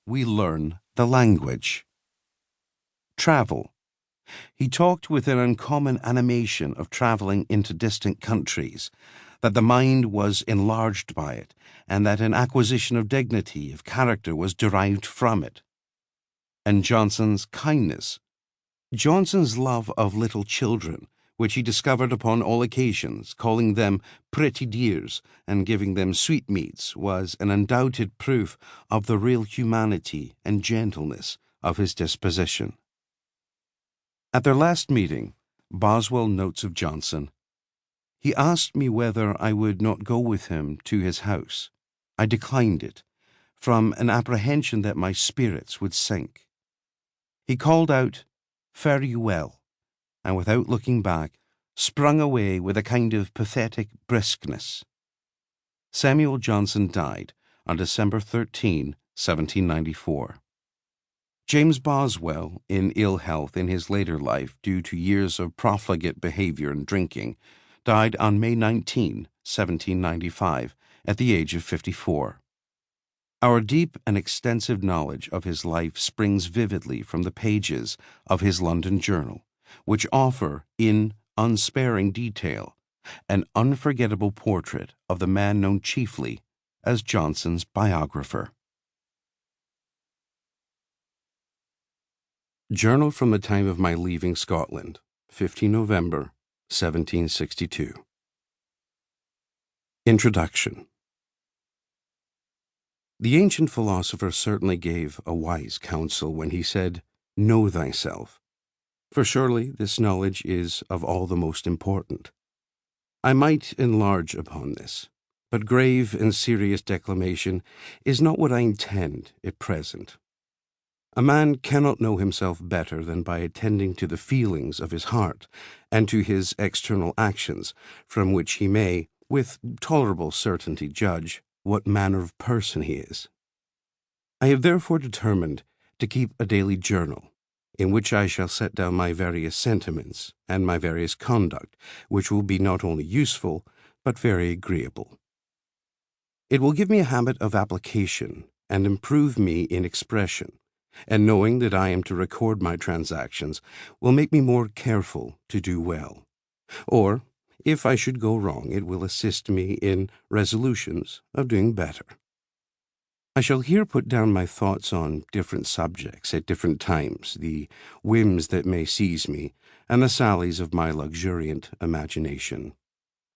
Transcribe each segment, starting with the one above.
we learn the language. Travel. He talked with an uncommon animation of travelling into distant countries, that the mind was enlarged by it, and that an acquisition of dignity of character was derived from it. And Johnson's kindness. Johnson's love of little children, which he discovered upon all occasions, calling them pretty dears and giving them sweetmeats, was an undoubted proof of the real humanity and gentleness of his disposition. At their last meeting, Boswell notes of Johnson, "He asked me whether I would not go with him to his house. I declined it, from an apprehension that my spirits would sink. He called out, 'Fare you well,' and without looking back, sprung away with a kind of pathetic briskness." Samuel Johnson died on December 13, 1794. James Boswell, in ill health in his later life due to years of profligate behavior and drinking, died on May 19, 1795, at the age of 54. Our deep and extensive knowledge of his life springs vividly from the pages of his London journal, which offer, in unsparing detail, an unforgettable portrait of the man known chiefly as Johnson's biographer. Journal from the time of my leaving Scotland, 15 November, 1762. Introduction. The ancient philosopher certainly gave a wise counsel when he said, "Know thyself," for surely this knowledge is of all the most important. I might enlarge upon this, but grave and serious declamation is not what I intend at present. A man cannot know himself better than by attending to the feelings of his heart and to his external actions, from which he may, with tolerable certainty, judge what manner of person he is. I have therefore determined to keep a daily journal, in which I shall set down my various sentiments and my various conduct, which will be not only useful, but very agreeable. It will give me a habit of application and improve me in expression, and knowing that I am to record my transactions will make me more careful to do well. Or, if I should go wrong, it will assist me in resolutions of doing better. I shall here put down my thoughts on different subjects at different times, the whims that may seize me, and the sallies of my luxuriant imagination.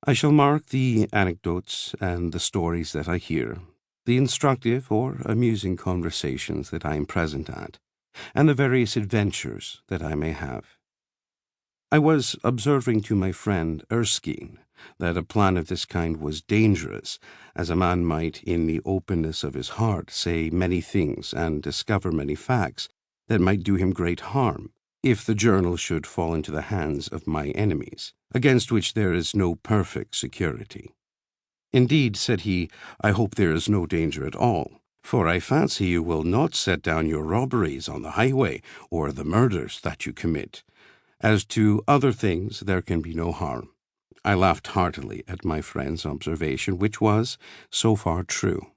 I shall mark the anecdotes and the stories that I hear, the instructive or amusing conversations that I am present at, and the various adventures that I may have. I was observing to my friend Erskine that a plan of this kind was dangerous, as a man might, in the openness of his heart, say many things and discover many facts that might do him great harm, if the journal should fall into the hands of my enemies, against which there is no perfect security. "Indeed," said he, "I hope there is no danger at all, for I fancy you will not set down your robberies on the highway, or the murders that you commit. As to other things, there can be no harm." I laughed heartily at my friend's observation, which was, so far, true.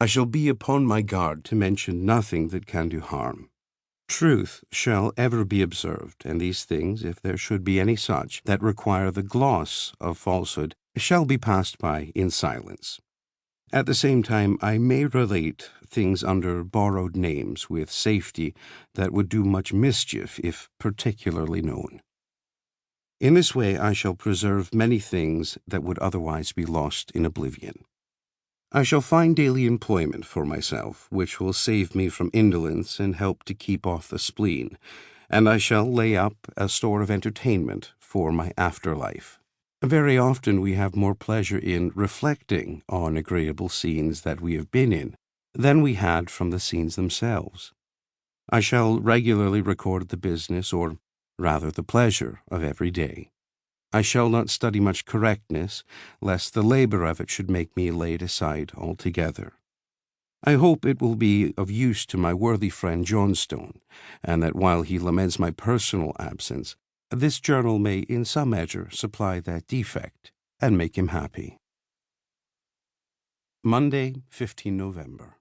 I shall be upon my guard to mention nothing that can do harm. Truth shall ever be observed, and these things, if there should be any such that require the gloss of falsehood, shall be passed by in silence. At the same time, I may relate things under borrowed names with safety that would do much mischief if particularly known. In this way I shall preserve many things that would otherwise be lost in oblivion. I shall find daily employment for myself, which will save me from indolence and help to keep off the spleen, and I shall lay up a store of entertainment for my afterlife. Very often we have more pleasure in reflecting on agreeable scenes that we have been in than we had from the scenes themselves. I shall regularly record the business, or rather the pleasure, of every day. I shall not study much correctness, lest the labor of it should make me lay it aside altogether. I hope it will be of use to my worthy friend Johnstone, and that while he laments my personal absence, this journal may in some measure supply that defect and make him happy. Monday, 15 November.